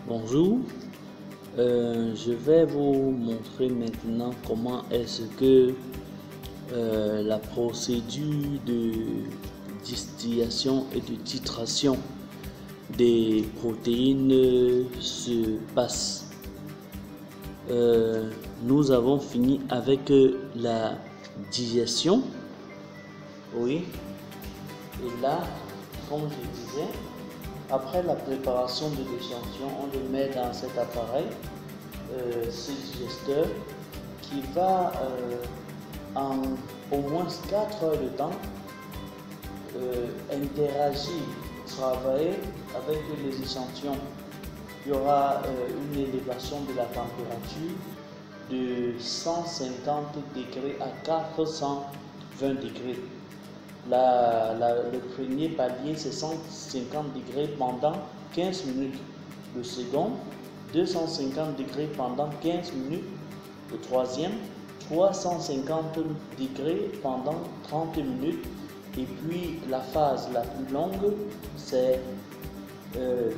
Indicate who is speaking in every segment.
Speaker 1: Bonjour, je vais vous montrer maintenant comment est-ce que la procédure de distillation et de titration des protéines se passe. Nous avons fini avec la digestion, oui, et là, comme je disais, après la préparation de l'échantillon, on le met dans cet appareil, ce digesteur, qui va en au moins 4 heures de temps interagir, travailler avec les échantillons. Il y aura une élévation de la température de 150 degrés à 420 degrés. Le premier palier, c'est 150 degrés pendant 15 minutes. Le second, 250 degrés pendant 15 minutes. Le troisième, 350 degrés pendant 30 minutes. Et puis la phase la plus longue, c'est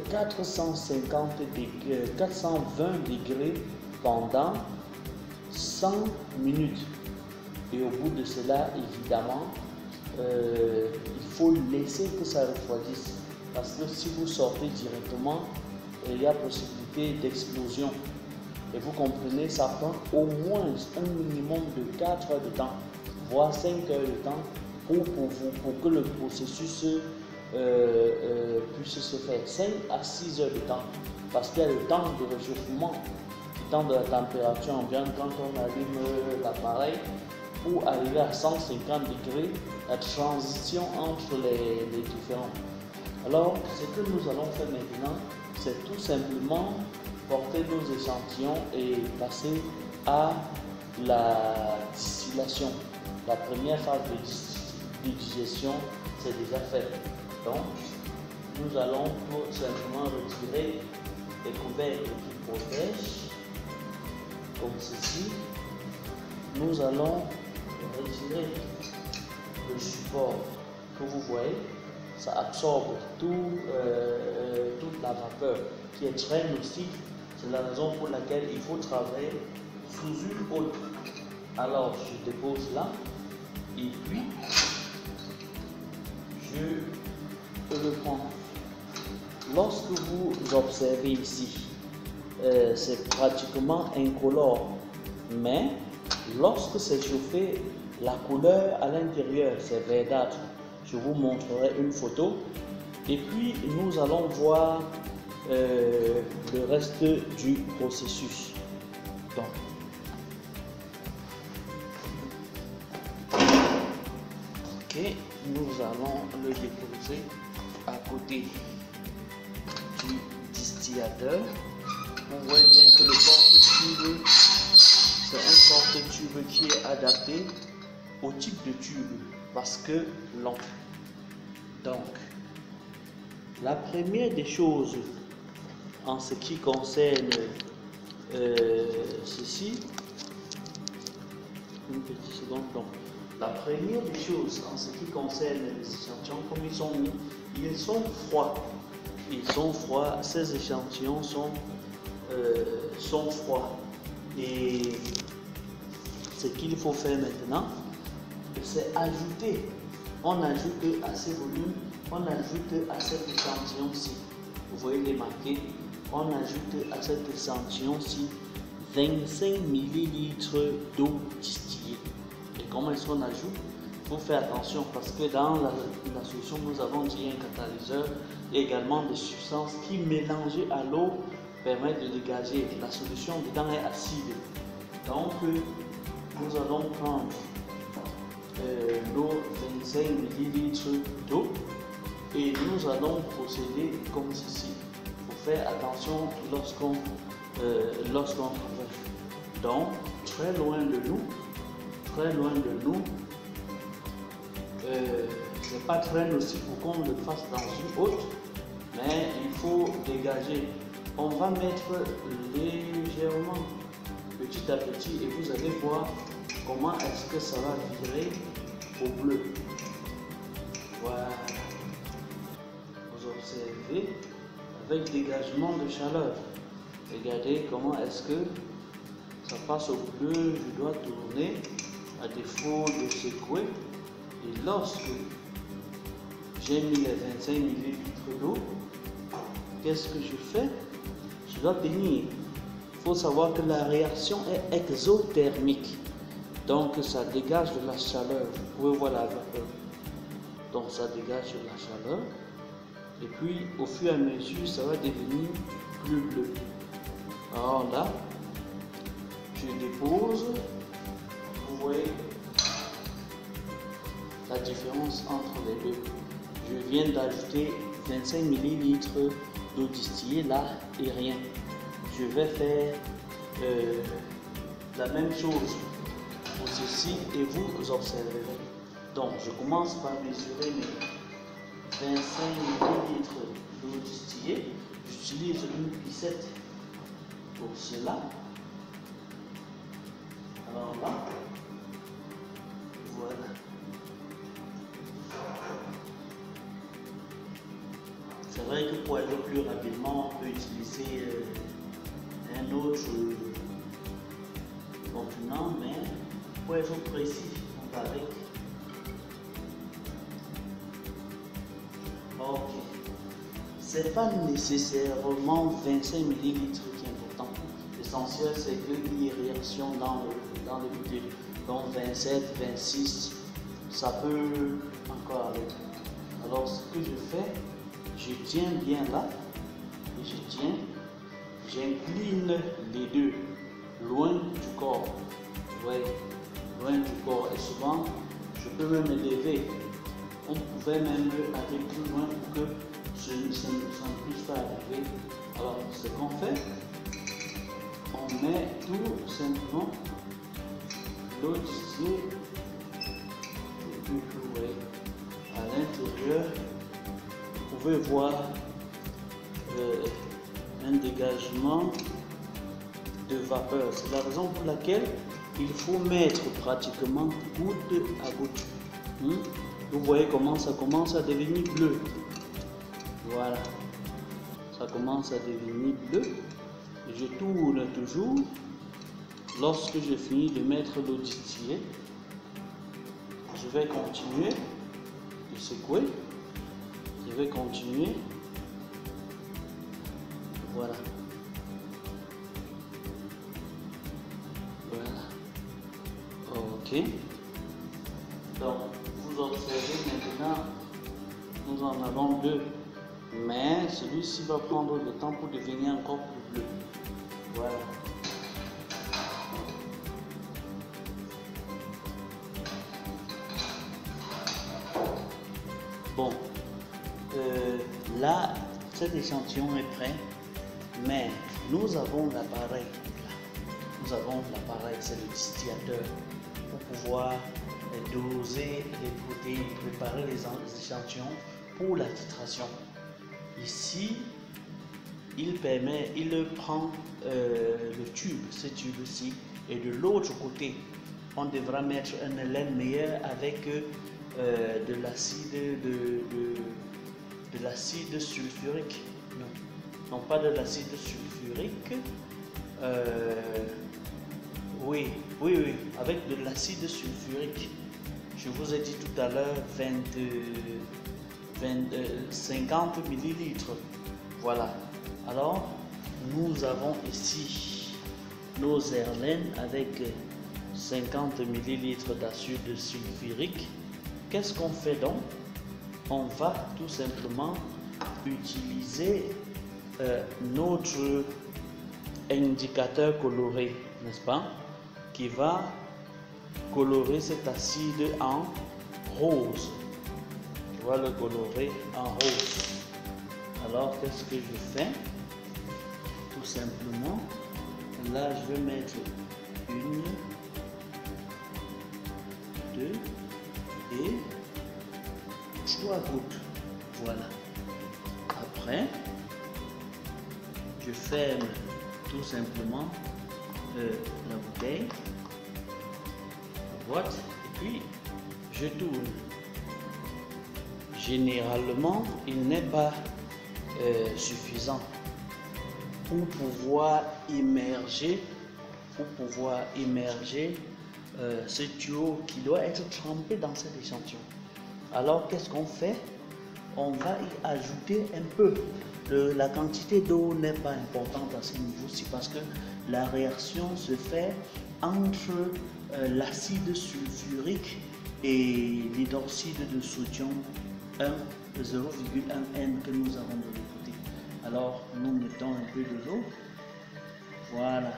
Speaker 1: 420 degrés pendant 100 minutes. Et au bout de cela, évidemment, il faut laisser que ça refroidisse, parce que si vous sortez directement, il y a possibilité d'explosion. Et vous comprenez, ça prend au moins un minimum de 4 heures de temps, voire 5 heures de temps pour que le processus puisse se faire. 5 à 6 heures de temps, parce qu'il y a le temps de réchauffement, le temps de la température ambiante quand on allume l'appareil, pour arriver à 150 degrés, la transition entre les différents. Alors, ce que nous allons faire maintenant, c'est tout simplement porter nos échantillons et passer à la distillation. La première phase de digestion, c'est déjà fait. Donc, nous allons tout simplement retirer les couvercles qui protègent, comme ceci. Nous allons retirer le support que vous voyez, ça absorbe toute la vapeur qui est très nocive. C'est la raison pour laquelle il faut travailler sous une haute. Alors je dépose là et puis je le prends. Lorsque vous observez ici, c'est pratiquement incolore, mais lorsque c'est chauffé, la couleur à l'intérieur, c'est verdâtre. Je vous montrerai une photo. Et puis, nous allons voir le reste du processus. Donc, ok, nous allons le déposer à côté du distillateur. Vous voyez bien que le porte-tube, c'est un porte-tube qui est adapté au type de tube parce que long. Donc, la première des choses en ce qui concerne ceci, une petite seconde. Donc, la première des choses en ce qui concerne les échantillons, comme ils sont mis, ils sont froids. Ils sont froids. Ces échantillons sont froids. Et ce qu'il faut faire maintenant, c'est ajouter. On ajoute à ces volumes, on ajoute à cet échantillon-ci. Vous voyez les marqués. On ajoute à cet échantillon-ci 25 ml d'eau distillée. Et comment est-ce qu'on ajoute? Il faut faire attention parce que dans la solution, nous avons dit un catalyseur et également des substances qui, mélangées à l'eau, permettent de dégager. La solution dedans est acide. Donc, nous allons prendre l'eau, 25 ml d'eau, et nous allons procéder comme ceci. Il faut faire attention lorsqu'on travaille. Donc, très loin de nous, c'est pas très nocif pour qu'on le fasse dans une haute, mais il faut dégager. On va mettre légèrement, petit à petit, et vous allez voir comment est-ce que ça va virer au bleu. Voilà. Vous observez avec dégagement de chaleur. Regardez comment est-ce que ça passe au bleu. Je dois tourner à défaut de secouer. Et lorsque j'ai mis les 25 ml d'eau, qu'est-ce que je fais? Je dois bénir. Il faut savoir que la réaction est exothermique. Donc ça dégage de la chaleur. Vous pouvez voir la vapeur. Donc ça dégage de la chaleur. Et puis au fur et à mesure, ça va devenir plus bleu. Alors là, je dépose. Vous voyez la différence entre les deux. Je viens d'ajouter 25 ml d'eau distillée là et rien. Je vais faire la même chose pour ceci et vous observerez. Donc je commence par mesurer mes 25 ml d'eau distillée. J'utilise une piscette pour cela. Alors là, voilà. C'est vrai que pour aller plus rapidement, on peut utiliser un autre contenant, mais pour être précis, on va avec. Ok. C'est pas nécessairement 25 ml qui est important. L'essentiel, c'est qu'il y ait réaction dans le bouteille. Donc 27, 26, ça peut encore aller. Alors ce que je fais, je tiens bien là, et j'incline les deux, loin du corps. Ouais, loin du corps. Et souvent, je peux même élever. On pouvait même aller plus loin pour que ça ne puisse pas arriver. Alors, ce qu'on fait, on met tout simplement l'eau distillée à l'intérieur. Vous pouvez voir un dégagement de vapeur. C'est la raison pour laquelle il faut mettre pratiquement goutte à goutte. Vous voyez comment ça commence à devenir bleu. Voilà. Ça commence à devenir bleu. Je tourne toujours. Lorsque j'ai fini de mettre l'eau distillée, je vais continuer de secouer. Je vais continuer. Voilà. Voilà. Ok. Donc, vous observez maintenant, nous en avons deux. Mais celui-ci va prendre le temps pour devenir encore plus bleu. Voilà. Bon. Là, cet échantillon est prêt, mais nous avons l'appareil. Nous avons l'appareil, c'est le distillateur, pour pouvoir doser les protéines, préparer les échantillons pour la titration. Ici, il prend le tube, ce tube-ci, et de l'autre côté, on devra mettre un hélène meilleur avec de l'acide sulfurique. Non, pas de l'acide sulfurique. Oui, avec de l'acide sulfurique. Je vous ai dit tout à l'heure 50 millilitres. Voilà. Alors, nous avons ici nos herlènes avec 50 millilitres d'acide sulfurique. Qu'est-ce qu'on fait donc? On va tout simplement utiliser notre indicateur coloré, n'est-ce pas, qui va colorer cet acide en rose. Je vais le colorer en rose. Alors, qu'est-ce que je fais? Tout simplement, là, je vais mettre 1, 2 et 3 gouttes. Voilà. Après, je ferme tout simplement la bouteille, la boîte, et puis je tourne. Généralement, il n'est pas suffisant pour pouvoir immerger, ce tuyau qui doit être trempé dans cet échantillon. Alors qu'est-ce qu'on fait? On va y ajouter un peu. La quantité d'eau n'est pas importante à ce niveau-ci parce que la réaction se fait entre l'acide sulfurique et l'hydroxyde de sodium 0,1N que nous avons de l'autre côté. Alors nous mettons un peu de l'eau, voilà,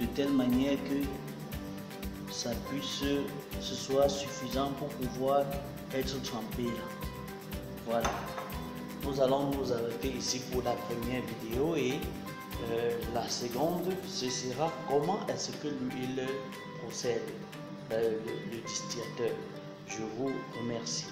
Speaker 1: de telle manière que ça puisse, ce soit suffisant pour pouvoir être trempé là. Voilà, nous allons nous arrêter ici pour la première vidéo et la seconde, ce sera comment est-ce que l'huile procède, le distillateur. Je vous remercie.